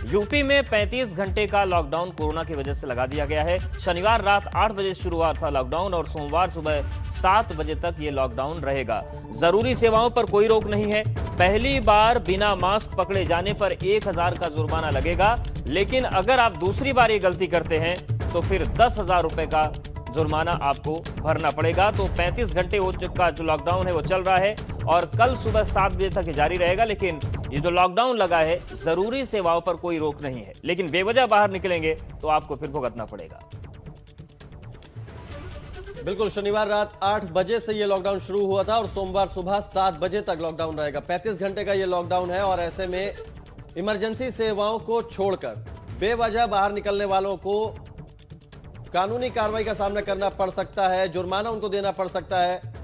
UP में 35 घंटे का लॉकडाउन कोरोना की वजह से लगा दिया गया है। शनिवार रात 8 बजे शुरू हुआ था लॉकडाउन और सोमवार सुबह 7 बजे तक ये लॉकडाउन रहेगा। जरूरी सेवाओं पर कोई रोक नहीं है। पहली बार बिना मास्क पकड़े जाने पर 1000 का जुर्माना लगेगा, लेकिन अगर आप दूसरी बार ये गलती करते हैं तो फिर 10,000 रुपए का जुर्माना आपको भरना पड़ेगा। तो 35 घंटे का जो लॉकडाउन है वो चल रहा है और कल सुबह 7 बजे तक जारी रहेगा। लेकिन ये जो लॉकडाउन लगा है, जरूरी सेवाओं पर कोई रोक नहीं है, लेकिन बेवजह बाहर निकलेंगे तो आपको फिर भुगतना पड़ेगा। बिल्कुल, शनिवार रात 8 बजे से ये लॉकडाउन शुरू हुआ था और सोमवार सुबह 7 बजे तक लॉकडाउन रहेगा। 35 घंटे का ये लॉकडाउन है और ऐसे में इमरजेंसी सेवाओं को छोड़कर बेवजह बाहर निकलने वालों को कानूनी कार्रवाई का सामना करना पड़ सकता है, जुर्माना उनको देना पड़ सकता है।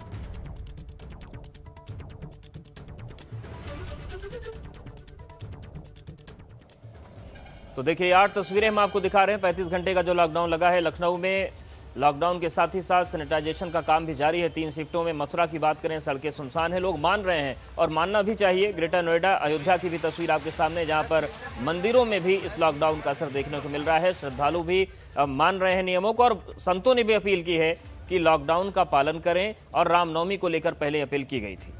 तो देखिए 8 तस्वीरें हम आपको दिखा रहे हैं। 35 घंटे का जो लॉकडाउन लगा है लखनऊ में, लॉकडाउन के साथ ही साथ सैनिटाइजेशन का काम भी जारी है 3 शिफ्टों में। मथुरा की बात करें, सड़कें सुनसान है, लोग मान रहे हैं और मानना भी चाहिए। ग्रेटर नोएडा, अयोध्या की भी तस्वीर आपके सामने, जहां पर मंदिरों में भी इस लॉकडाउन का असर देखने को मिल रहा है। श्रद्धालु भी मान रहे हैं नियमों को और संतों ने भी अपील की है कि लॉकडाउन का पालन करें और रामनवमी को लेकर पहले अपील की गई थी।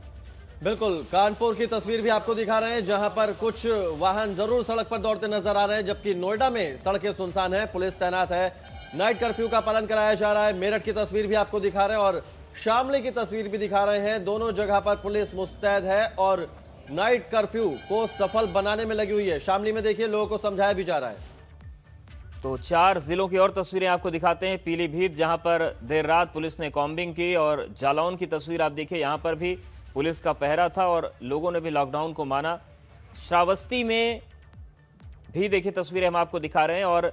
बिल्कुल, कानपुर की तस्वीर भी आपको दिखा रहे हैं, जहां पर कुछ वाहन जरूर सड़क पर दौड़ते नजर आ रहे हैं, जबकि नोएडा में सड़कें सुनसान है, पुलिस तैनात है, नाइट कर्फ्यू का पालन कराया जा रहा है। मेरठ की तस्वीर भी आपको दिखा रहे हैं और शामली की तस्वीर भी दिखा रहे हैं। दोनों जगह पर पुलिस मुस्तैद है और नाइट कर्फ्यू को सफल बनाने में लगी हुई है। शामली में देखिए, लोगों को समझाया भी जा रहा है। तो 4 जिलों की और तस्वीरें आपको दिखाते हैं। पीलीभीत, जहां पर देर रात पुलिस ने कॉम्बिंग की, और जालौन की तस्वीर आप देखिए, यहां पर भी पुलिस का पहरा था और लोगों ने भी लॉकडाउन को माना। श्रावस्ती में भी देखिए तस्वीरें हम आपको दिखा रहे हैं और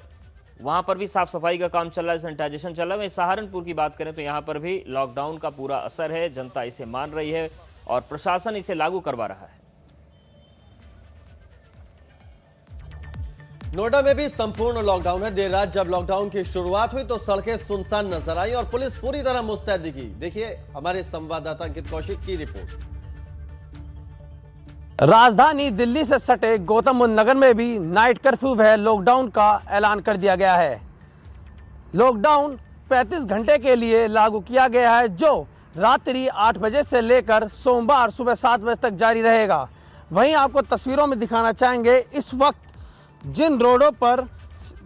वहां पर भी साफ सफाई का काम चल रहा है, सैनिटाइजेशन चल रहा है। सहारनपुर की बात करें तो यहां पर भी लॉकडाउन का पूरा असर है, जनता इसे मान रही है और प्रशासन इसे लागू करवा रहा है। नोएडा में भी संपूर्ण लॉकडाउन है। देर रात जब लॉकडाउन की शुरुआत हुई तो सड़कें सुनसान नजर आई और पुलिस पूरी तरह मुस्तैद दिखी। देखिए हमारे संवाददाता अंकित कौशिक की रिपोर्ट। राजधानी दिल्ली से सटे गौतम बुद्ध नगर में भी नाइट कर्फ्यू व लॉकडाउन का ऐलान कर दिया गया है। लॉकडाउन 35 घंटे के लिए लागू किया गया है, जो रात्रि 8 बजे से लेकर सोमवार सुबह 7 बजे तक जारी रहेगा। वहीं आपको तस्वीरों में दिखाना चाहेंगे, इस वक्त जिन रोडों पर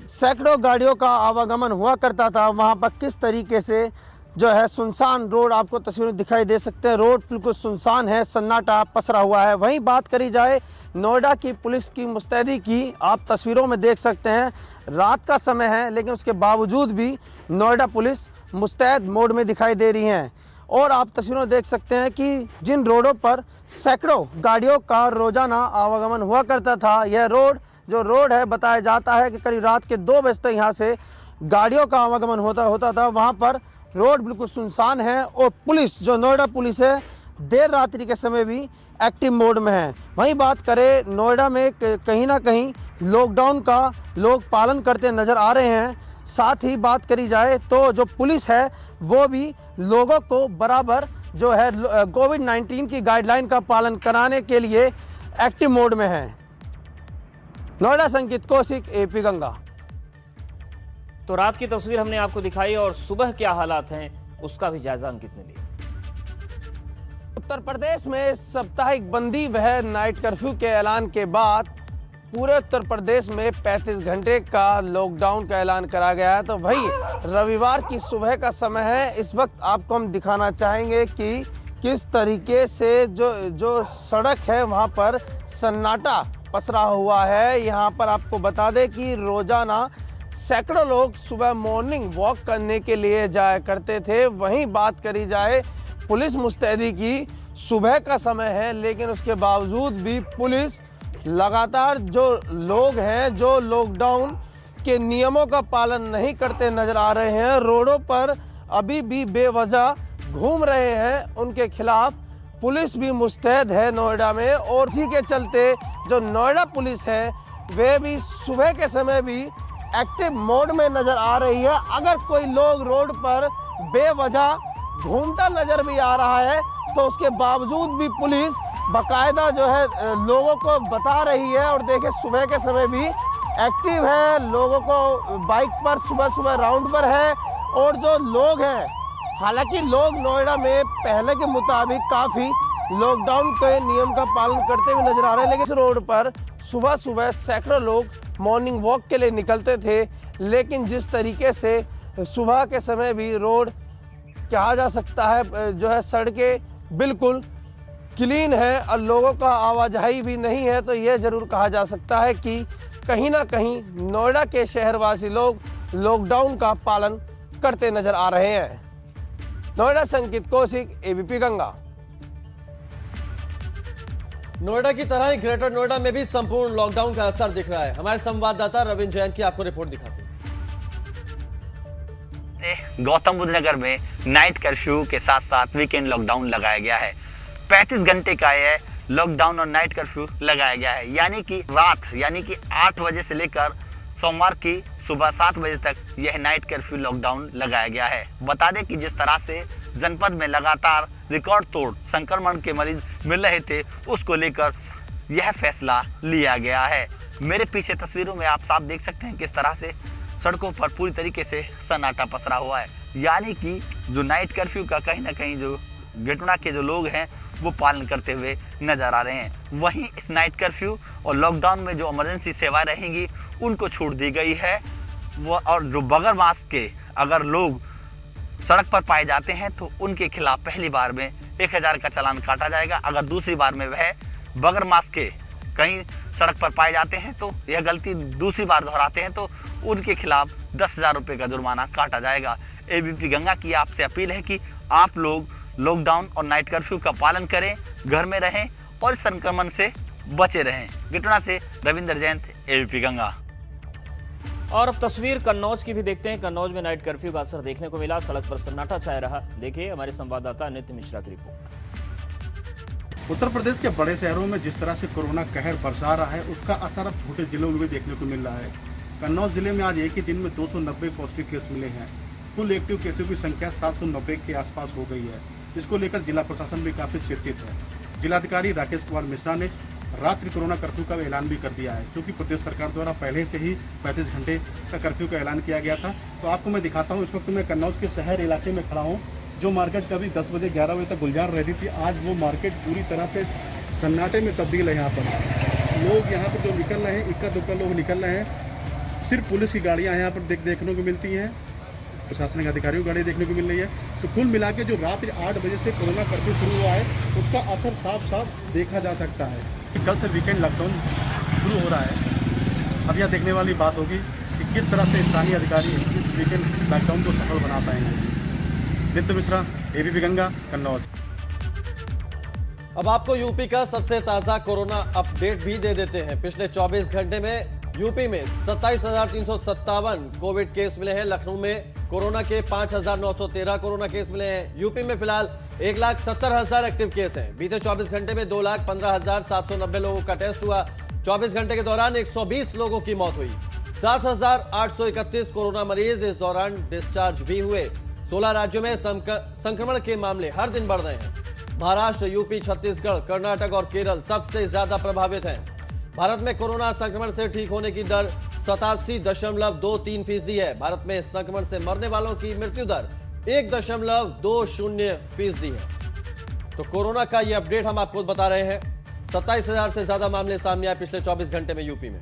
सैकड़ों गाड़ियों का आवागमन हुआ करता था, वहां पर किस तरीके से जो है सुनसान रोड आपको तस्वीरों में दिखाई दे सकते हैं। रोड बिल्कुल सुनसान है, सन्नाटा पसरा हुआ है। वहीं बात करी जाए नोएडा की पुलिस की मुस्तैदी की, आप तस्वीरों में देख सकते हैं, रात का समय है लेकिन उसके बावजूद भी नोएडा पुलिस मुस्तैद मोड में दिखाई दे रही हैं। और आप तस्वीरों में देख सकते हैं कि जिन रोडों पर सैकड़ों गाड़ियों का रोजाना आवागमन हुआ करता था, यह रोड है, बताया जाता है कि करीब रात के 2 बजे तक यहाँ से गाड़ियों का आवागमन होता था। वहाँ पर रोड बिल्कुल सुनसान है और पुलिस, जो नोएडा पुलिस है, देर रात्रि के समय भी एक्टिव मोड में है। वहीं बात करें, नोएडा में कहीं ना कहीं लॉकडाउन का लोग पालन करते नज़र आ रहे हैं। साथ ही बात करी जाए तो जो पुलिस है वो भी लोगों को बराबर जो है कोविड-19 की गाइडलाइन का पालन कराने के लिए एक्टिव मोड में है। नोएडा से अंकित कौशिक, एपी गंगा। तो रात की तस्वीर हमने आपको दिखाई और सुबह क्या हालात हैं उसका भी जायजा अंकित ने लिया। उत्तर प्रदेश में साप्ताहिक बंदी व नाइट कर्फ्यू के ऐलान के बाद पूरे उत्तर प्रदेश में 35 घंटे का लॉकडाउन का ऐलान करा गया है। तो वही रविवार की सुबह का समय है। इस वक्त आपको हम दिखाना चाहेंगे कि किस तरीके से जो सड़क है वहाँ पर सन्नाटा पसरा हुआ है। यहाँ पर आपको बता दें कि रोजाना सैकड़ों लोग सुबह मॉर्निंग वॉक करने के लिए जाया करते थे। वहीं बात करी जाए पुलिस मुस्तैदी की, सुबह का समय है लेकिन उसके बावजूद भी पुलिस लगातार जो लोग हैं जो लॉकडाउन के नियमों का पालन नहीं करते नजर आ रहे हैं, रोडों पर अभी भी बेवजह घूम रहे हैं, उनके खिलाफ पुलिस भी मुस्तैद है नोएडा में। और इसी के चलते जो नोएडा पुलिस है वे भी सुबह के समय भी एक्टिव मोड में नजर आ रही है। अगर कोई लोग रोड पर बेवजह घूमता नजर भी आ रहा है तो उसके बावजूद भी पुलिस बाकायदा जो है लोगों को बता रही है। और देखिए सुबह के समय भी एक्टिव है, लोगों को बाइक पर सुबह सुबह राउंड पर है। और जो लोग हैं, हालांकि लोग नोएडा में पहले के मुताबिक काफ़ी लॉकडाउन के नियम का पालन करते हुए नजर आ रहे हैं, लेकिन इस रोड पर सुबह सुबह सैकड़ों लोग मॉर्निंग वॉक के लिए निकलते थे। लेकिन जिस तरीके से सुबह के समय भी रोड कहा जा सकता है जो है सड़कें बिल्कुल क्लीन है और लोगों का आवाजाही भी नहीं है, तो यह ज़रूर कहा जा सकता है कि कहीं ना कहीं नोएडा के शहरवासी लोग लॉकडाउन का पालन करते नजर आ रहे हैं। नोएडा से अंकित कौशिक, एबीपी गंगा। नोएडा की तरह ही ग्रेटर नोएडा में भी संपूर्ण लॉकडाउन का असर दिख रहा है। हमारे संवाददाता रविंद्र जैन की आपको रिपोर्ट दिखाते हैं। गौतम बुद्ध नगर में नाइट कर्फ्यू के साथ साथ वीकेंड लॉकडाउन लगाया गया है। 35 घंटे का यह लॉकडाउन और नाइट कर्फ्यू लगाया गया है, यानी कि रात 8 बजे से लेकर सोमवार की सुबह 7 बजे तक यह नाइट कर्फ्यू लॉकडाउन लगाया गया है। बता दें कि जिस तरह से जनपद में लगातार रिकॉर्ड तोड़ संक्रमण के मरीज मिल रहे थे, उसको लेकर यह फैसला लिया गया है। मेरे पीछे तस्वीरों में आप साफ देख सकते हैं किस तरह से सड़कों पर पूरी तरीके से सन्नाटा पसरा हुआ है, यानी कि जो नाइट कर्फ्यू का कहीं ना कहीं जो गेटुना के जो लोग हैं वो पालन करते हुए नजर आ रहे हैं। वहीं इस नाइट कर्फ्यू और लॉकडाउन में जो इमरजेंसी सेवाएं रहेंगी उनको छूट दी गई है। वो और जो बगैर मास्क के अगर लोग सड़क पर पाए जाते हैं तो उनके खिलाफ पहली बार में 1000 का चालान काटा जाएगा। अगर दूसरी बार में वह बगैर मास्क के कहीं सड़क पर पाए जाते हैं तो यह गलती दूसरी बार दोहराते हैं तो उनके खिलाफ 10,000 रुपये का जुर्माना काटा जाएगा। एबीपी गंगा की आपसे अपील है कि आप लोग लॉकडाउन और नाइट कर्फ्यू का पालन करें, घर में रहें और संक्रमण से बचे रहें। गिटना से रविंद्र जैन, एबीपी गंगा। और अब तस्वीर कन्नौज की भी देखते हैं। कन्नौज में नाइट कर्फ्यू का असर देखने को मिला, सड़क पर सन्नाटा छाया रहा। देखिए हमारे संवाददाता नित्य मिश्रा की रिपोर्ट। उत्तर प्रदेश के बड़े शहरों में जिस तरह से कोरोना कहर बरसा रहा है, उसका असर अब छोटे जिलों में भी देखने को मिल रहा है। कन्नौज जिले में आज एक ही दिन में 290 पॉजिटिव केस मिले हैं। कुल एक्टिव केसों की संख्या 790 के आसपास हो गई है, जिसको लेकर जिला प्रशासन भी काफी चिंतित है। जिलाधिकारी राकेश कुमार मिश्रा ने रात्रि कोरोना कर्फ्यू का ऐलान भी कर दिया है, क्योंकि प्रदेश सरकार द्वारा पहले से ही 35 घंटे का कर्फ्यू का ऐलान किया गया था। तो आपको मैं दिखाता हूँ, इस वक्त मैं कन्नौज के शहर इलाके में खड़ा हूँ। जो मार्केट कभी 10 बजे 11 बजे तक गुलजार रहती थी, आज वो मार्केट पूरी तरह से सन्नाटे में तब्दील है। यहाँ पर लोग यहाँ पर जो निकल रहे हैं, इक्का दुक्का लोग निकल रहे हैं। सिर्फ पुलिस की गाड़ियाँ यहाँ पर देखने को मिलती हैं, प्रशासनिक अधिकारियों की गाड़ी देखने को मिल रही है। तो कुल मिला के जो रात 8 बजे से कोरोना कर्फ्यू शुरू हुआ है, उसका असर साफ साफ देखा जा सकता है। कल से वीकेंड लॉकडाउन शुरू हो रहा है। अब यह देखने वाली बात होगी कि किस तरह से स्थानीय अधिकारी इस वीकेंड लॉकडाउन को सफल बना पाएंगे। नित्य मिश्रा, एबीपी गंगा, कन्नौज। अब आपको यूपी का सबसे ताजा कोरोना अपडेट भी दे देते हैं। पिछले 24 घंटे में यूपी में 27,357 कोविड केस मिले हैं। लखनऊ में कोरोना के 5,913 कोरोना केस मिले हैं। यूपी में फिलहाल 1,70,000 एक्टिव केस हैं। बीते 24 घंटे में 2,15,790 लोगों का टेस्ट हुआ। 24 घंटे के दौरान 120 लोगों की मौत हुई। 7,831 कोरोना मरीज इस दौरान डिस्चार्ज भी हुए। 16 राज्यों में संक्रमण के मामले हर दिन बढ़ रहे हैं। महाराष्ट्र, यूपी, छत्तीसगढ़, कर्नाटक और केरल सबसे ज्यादा प्रभावित हैं। भारत में कोरोना संक्रमण से ठीक होने की दर 87.23% है। भारत में संक्रमण से मरने वालों की मृत्यु दर 1.20% है। तो कोरोना का ये अपडेट हम आपको बता रहे हैं। 27,000 से ज्यादा मामले सामने आए पिछले 24 घंटे में यूपी में।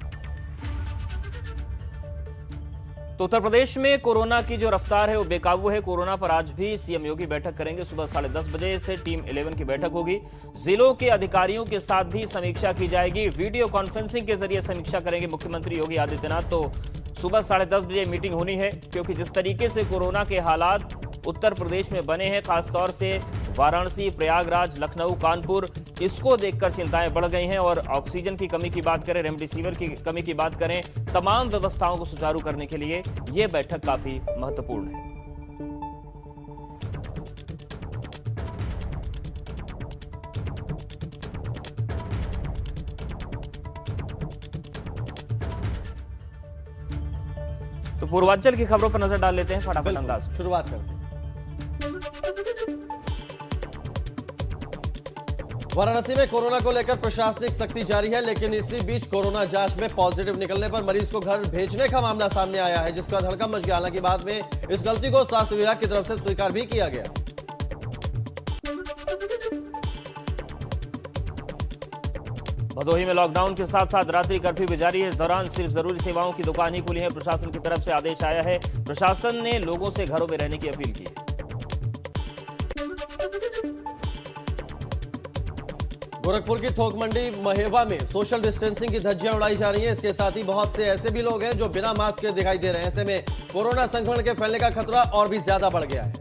तो उत्तर प्रदेश में कोरोना की जो रफ्तार है वो बेकाबू है। कोरोना पर आज भी सीएम योगी बैठक करेंगे। सुबह 10:30 बजे से टीम 11 की बैठक होगी। जिलों के अधिकारियों के साथ भी समीक्षा की जाएगी। वीडियो कॉन्फ्रेंसिंग के जरिए समीक्षा करेंगे मुख्यमंत्री योगी आदित्यनाथ। तो सुबह 10:30 बजे मीटिंग होनी है, क्योंकि जिस तरीके से कोरोना के हालात उत्तर प्रदेश में बने हैं, खासतौर से वाराणसी, प्रयागराज, लखनऊ, कानपुर, इसको देखकर चिंताएं बढ़ गई हैं। और ऑक्सीजन की कमी की बात करें, रेमडेसिविर की कमी की बात करें, तमाम व्यवस्थाओं को सुचारू करने के लिए ये बैठक काफी महत्वपूर्ण है। तो पूर्वांचल की खबरों पर नजर डाल लेते हैं फटाफट अंदाज। शुरुआत करते हैं। वाराणसी में कोरोना को लेकर प्रशासनिक सख्ती जारी है, लेकिन इसी बीच कोरोना जांच में पॉजिटिव निकलने पर मरीज को घर भेजने का मामला सामने आया है, जिसका हड़कंप मच गया। हालांकि बाद में इस गलती को स्वास्थ्य विभाग की तरफ से स्वीकार भी किया गया। भदोही में लॉकडाउन के साथ साथ रात्रि कर्फ्यू भी जारी है। इस दौरान सिर्फ जरूरी सेवाओं की दुकान ही खुली है। प्रशासन की तरफ से आदेश आया है। प्रशासन ने लोगों से घरों में रहने की अपील की है। गोरखपुर की थोक मंडी महेवा में सोशल डिस्टेंसिंग की धज्जियां उड़ाई जा रही हैं। इसके साथ ही बहुत से ऐसे भी लोग हैं जो बिना मास्क के दिखाई दे रहे हैं। ऐसे में कोरोना संक्रमण के फैलने का खतरा और भी ज्यादा बढ़ गया है।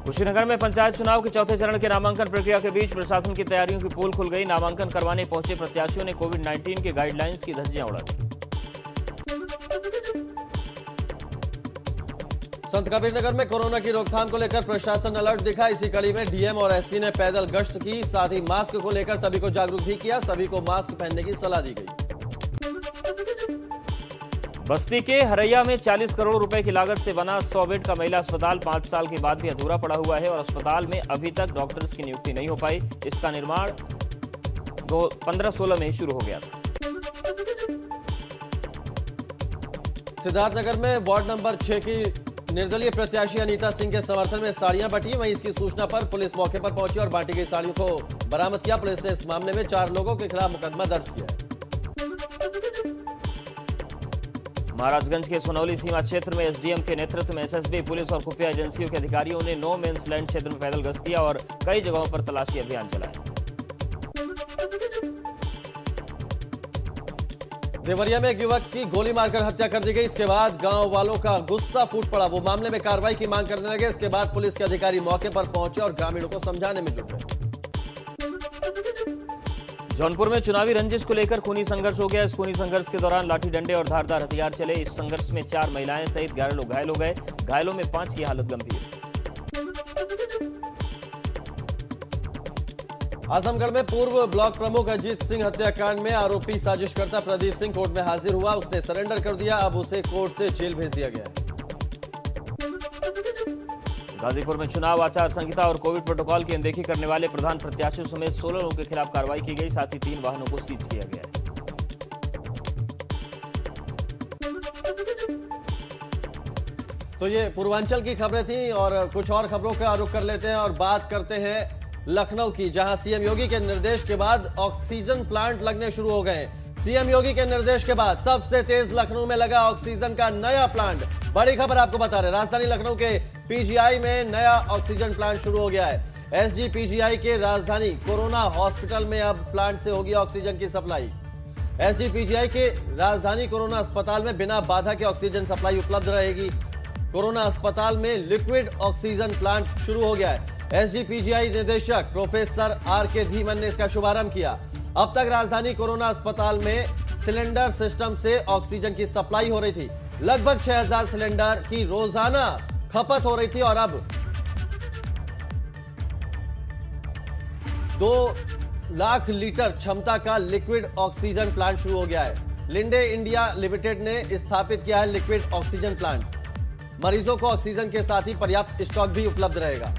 कुशीनगर में पंचायत चुनाव के चौथे चरण के नामांकन प्रक्रिया के बीच प्रशासन की तैयारियों की पोल खुल गई। नामांकन करवाने पहुंचे प्रत्याशियों ने कोविड-19 के गाइडलाइंस की धज्जियां उड़ा दी। संत कबीरनगर में कोरोना की रोकथाम को लेकर प्रशासन अलर्ट दिखा। इसी कड़ी में डीएम और एसपी ने पैदल गश्त की, साथ ही मास्क को लेकर सभी को जागरूक भी किया। सभी को मास्क पहनने की सलाह दी गई। बस्ती के हरैया में 40 करोड़ रुपए की लागत से बना 100 बेड का महिला अस्पताल 5 साल के बाद भी अधूरा पड़ा हुआ है और अस्पताल में अभी तक डॉक्टर्स की नियुक्ति नहीं हो पाई। इसका निर्माण 15-16 में ही शुरू हो गया था। सिद्धार्थनगर में वार्ड नंबर 6 की निर्दलीय प्रत्याशी अनीता सिंह के समर्थन में साड़ियां बटी। वहीं इसकी सूचना पर पुलिस मौके पर पहुंची और बांटी गई साड़ियों को बरामद किया। पुलिस ने इस मामले में 4 लोगों के खिलाफ मुकदमा दर्ज किया है। महाराजगंज के सोनौली सीमा क्षेत्र में एसडीएम के नेतृत्व में एसएसबी, पुलिस और खुफिया एजेंसियों के अधिकारियों ने नो मेंस लैंड क्षेत्र में पैदल गश्त किया और कई जगहों पर तलाशी अभियान चलाया। देवरिया में एक युवक की गोली मारकर हत्या कर दी गई। इसके बाद गांव वालों का गुस्सा फूट पड़ा। वो मामले में कार्रवाई की मांग करने लगे। इसके बाद पुलिस के अधिकारी मौके पर पहुंचे और ग्रामीणों को समझाने में जुट गए। जौनपुर में चुनावी रंजिश को लेकर खूनी संघर्ष हो गया। इस खूनी संघर्ष के दौरान लाठी डंडे और धारदार हथियार चले। इस संघर्ष में 4 महिलाएं सहित 11 लोग घायल हो गए। घायलों में 5 की हालत गंभीर। आजमगढ़ में पूर्व ब्लॉक प्रमुख अजीत सिंह हत्याकांड में आरोपी साजिशकर्ता प्रदीप सिंह कोर्ट में हाजिर हुआ। उसने सरेंडर कर दिया। अब उसे कोर्ट से जेल भेज दिया गया है। गाजीपुर में चुनाव आचार संहिता और कोविड प्रोटोकॉल की अनदेखी करने वाले प्रधान प्रत्याशियों समेत 16 लोगों के खिलाफ कार्रवाई की गई। साथ ही 3 वाहनों को सीज किया गया है। तो ये पूर्वांचल की खबरें थी और कुछ और खबरों का रुख कर लेते हैं और बात करते हैं लखनऊ की, जहां सीएम योगी के निर्देश के बाद ऑक्सीजन प्लांट लगने शुरू हो गए। सीएम योगी के निर्देश के बाद सबसे तेज लखनऊ में लगा ऑक्सीजन का नया प्लांट। बड़ी खबर आपको बता रहे, राजधानी लखनऊ के पीजीआई में नया ऑक्सीजन प्लांट शुरू हो गया है। एसजीपीजीआई के राजधानी कोरोना हॉस्पिटल में अब प्लांट से होगी ऑक्सीजन की सप्लाई। एसजीपीजीआई के राजधानी कोरोना अस्पताल में बिना बाधा के ऑक्सीजन सप्लाई उपलब्ध रहेगी। कोरोना अस्पताल में लिक्विड ऑक्सीजन प्लांट शुरू हो गया है। एसजीपीजीआई निदेशक प्रोफेसर आर.के. धीमन ने इसका शुभारंभ किया। अब तक राजधानी कोरोना अस्पताल में सिलेंडर सिस्टम से ऑक्सीजन की सप्लाई हो रही थी। लगभग 6000 सिलेंडर की रोजाना खपत हो रही थी और अब 2 लाख लीटर क्षमता का लिक्विड ऑक्सीजन प्लांट शुरू हो गया है। लिंडे इंडिया लिमिटेड ने स्थापित किया है लिक्विड ऑक्सीजन प्लांट। मरीजों को ऑक्सीजन के साथ ही पर्याप्त स्टॉक भी उपलब्ध रहेगा।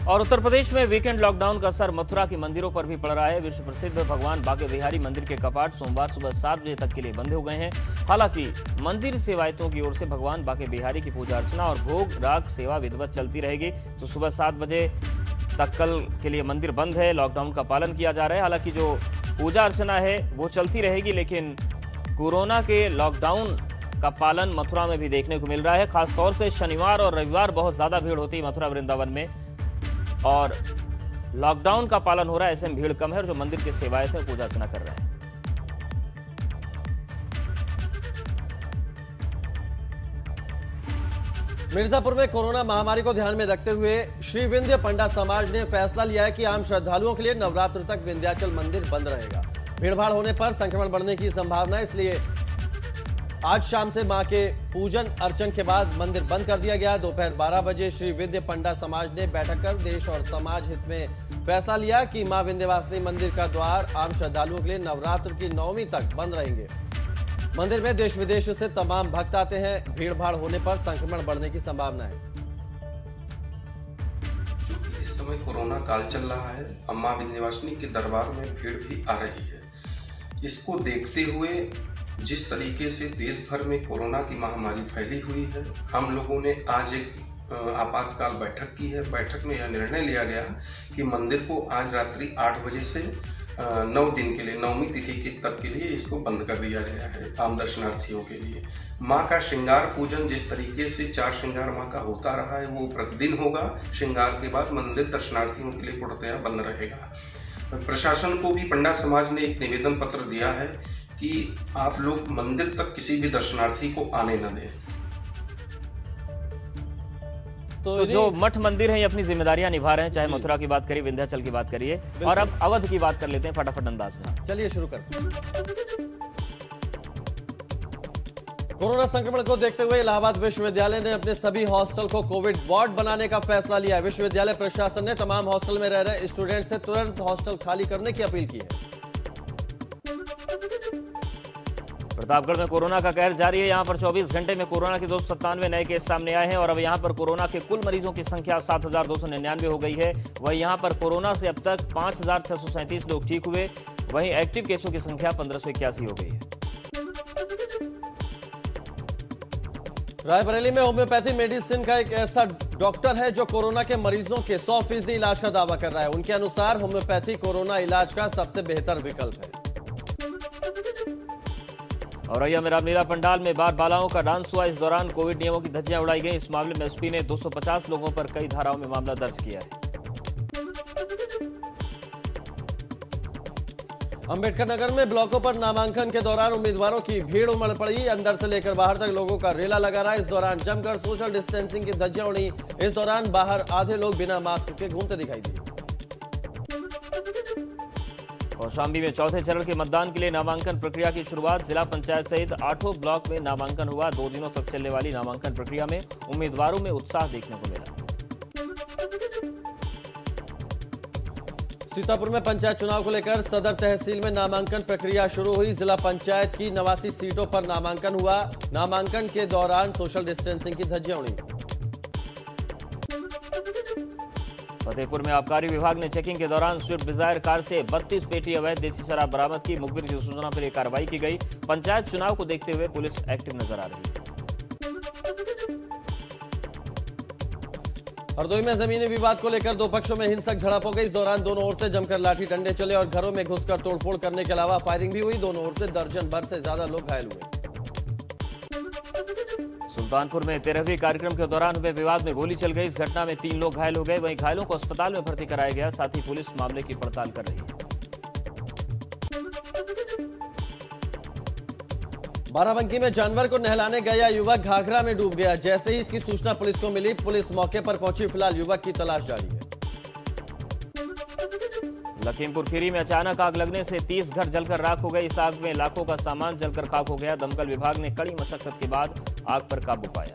और उत्तर प्रदेश में वीकेंड लॉकडाउन का असर मथुरा के मंदिरों पर भी पड़ रहा है। विश्व प्रसिद्ध भगवान बांके बिहारी मंदिर के कपाट सोमवार सुबह 7 बजे तक के लिए बंद हो गए हैं। हालांकि मंदिर सेवायतों की ओर से भगवान बांके बिहारी की पूजा अर्चना और भोग राग सेवा विधिवत चलती रहेगी। तो सुबह 7 बजे तक कल के लिए मंदिर बंद है। लॉकडाउन का पालन किया जा रहा है। हालांकि जो पूजा अर्चना है वो चलती रहेगी, लेकिन कोरोना के लॉकडाउन का पालन मथुरा में भी देखने को मिल रहा है। खासतौर से शनिवार और रविवार बहुत ज्यादा भीड़ होती है मथुरा वृंदावन में और लॉकडाउन का पालन हो रहा है, ऐसे में भीड़ कम है और जो मंदिर के सेवायत हैं पूजा अर्चना कर रहे हैं। मिर्जापुर में कोरोना महामारी को ध्यान में रखते हुए श्री विंध्य पंडा समाज ने फैसला लिया है कि आम श्रद्धालुओं के लिए नवरात्र तक विंध्याचल मंदिर बंद रहेगा। भीड़भाड़ होने पर संक्रमण बढ़ने की संभावना है, इसलिए आज शाम से मां के पूजन अर्चन के बाद मंदिर बंद कर दिया गया। दोपहर 12 बजे श्री विंध्य पंडा समाज ने बैठक कर देश और समाज हित में फैसला लिया कि मां विंध्यवासिनी मंदिर का द्वार आम श्रद्धालुओं के लिए नवरात्र की 9वीं तक बंद रहेंगे। मंदिर में देश विदेश से तमाम भक्त आते हैं। भीड़ भाड़ होने पर संक्रमण बढ़ने की संभावना है। चूंकि इस समय कोरोना काल चल रहा है, अम्मा विंध्यवासिनी के दरबार में भीड़ भी आ रही है। इसको देखते हुए जिस तरीके से देश भर में कोरोना की महामारी फैली हुई है, हम लोगों ने आज एक आपातकाल बैठक की है। बैठक में यह निर्णय लिया गया कि मंदिर को आज रात्रि 8 बजे से 9 दिन के लिए, 9वीं तिथि तक के लिए इसको बंद कर दिया गया है आम दर्शनार्थियों के लिए। माँ का श्रृंगार पूजन जिस तरीके से 4 श्रृंगार माँ का होता रहा है, वो प्रतिदिन होगा। श्रृंगार के बाद मंदिर दर्शनार्थियों के लिए पूर्णतया बंद रहेगा। प्रशासन को भी पंडा समाज ने एक निवेदन पत्र दिया है कि आप लोग मंदिर तक किसी भी दर्शनार्थी को आने न दें। तो जो मठ मंदिर है ये अपनी जिम्मेदारियां निभा रहे हैं, चाहे मथुरा की बात करिए, विंध्याचल की बात करिए, और अब अवध की बात कर लेते हैं फटाफट अंदाज में। चलिए शुरू करते हैं। कोरोना संक्रमण को देखते हुए इलाहाबाद विश्वविद्यालय ने अपने सभी हॉस्टल को कोविड वार्ड बनाने का फैसला लिया है। विश्वविद्यालय प्रशासन ने तमाम हॉस्टल में रह रहे स्टूडेंट से तुरंत हॉस्टल खाली करने की अपील की है। प्रतापगढ़ में कोरोना का कहर जारी है। यहां पर 24 घंटे में कोरोना के 297 नए केस सामने आए हैं और अब यहां पर कोरोना के कुल मरीजों की संख्या 7,299 हो गई है। वहीं यहां पर कोरोना से अब तक 5,637 लोग ठीक हुए। वहीं एक्टिव केसों की संख्या 1581 हो गई है। रायबरेली में होम्योपैथी मेडिसिन का एक ऐसा डॉक्टर है जो कोरोना के मरीजों के 100% इलाज का दावा कर रहा है। उनके अनुसार होम्योपैथी कोरोना इलाज का सबसे बेहतर विकल्प है। औरैया में रामलीला पंडाल में बाल बालाओं का डांस हुआ। इस दौरान कोविड नियमों की धज्जियां उड़ाई गई। इस मामले में एसपी ने 250 लोगों पर कई धाराओं में मामला दर्ज किया है। अंबेडकर नगर में ब्लॉकों पर नामांकन के दौरान उम्मीदवारों की भीड़ उमड़ पड़ी। अंदर से लेकर बाहर तक लोगों का रेला लगा रहा। इस दौरान जमकर सोशल डिस्टेंसिंग की धज्जियां उड़ी। इस दौरान बाहर आधे लोग बिना मास्क के घूमते दिखाई दिए। कौशाम्बी में चौथे चरण के मतदान के लिए नामांकन प्रक्रिया की शुरुआत। जिला पंचायत सहित 8 ब्लॉक में नामांकन हुआ। 2 दिनों तक चलने वाली नामांकन प्रक्रिया में उम्मीदवारों में उत्साह देखने को मिला। सीतापुर में पंचायत चुनाव को लेकर सदर तहसील में नामांकन प्रक्रिया शुरू हुई। जिला पंचायत की 89 सीटों पर नामांकन हुआ। नामांकन के दौरान सोशल डिस्टेंसिंग की धज्जियां उड़ी। फतेहपुर में आबकारी विभाग ने चेकिंग के दौरान स्विफ्ट डिजायर कार से 32 पेटी अवैध देसी शराब बरामद की। मुखबिर की सूचना पर यह कार्रवाई की गई। पंचायत चुनाव को देखते हुए पुलिस एक्टिव नजर आ रही है। हरदोई में जमीनी विवाद को लेकर 2 पक्षों में हिंसक झड़प हो गई। इस दौरान दोनों ओर से जमकर लाठी डंडे चले और घरों में घुसकर तोड़फोड़ करने के अलावा फायरिंग भी हुई। दोनों ओर से दर्जन भर से ज्यादा लोग घायल हुए। सुल्तानपुर में 13वीं कार्यक्रम के दौरान हुए विवाद में गोली चल गई। इस घटना में 3 लोग घायल हो गए। वहीं घायलों को अस्पताल में भर्ती कराया गया। साथ ही पुलिस मामले की पड़ताल कर रही है। बाराबंकी में जानवर को नहलाने गया युवक घाघरा में डूब गया। जैसे ही इसकी सूचना पुलिस को मिली, पुलिस मौके पर पहुंची। फिलहाल युवक की तलाश जारी है। लखीमपुर खीरी में अचानक आग लगने से 30 घर जलकर राख हो गए। इस आग में लाखों का सामान जलकर खाक हो गया। दमकल विभाग ने कड़ी मशक्कत के बाद आग पर काबू पाया।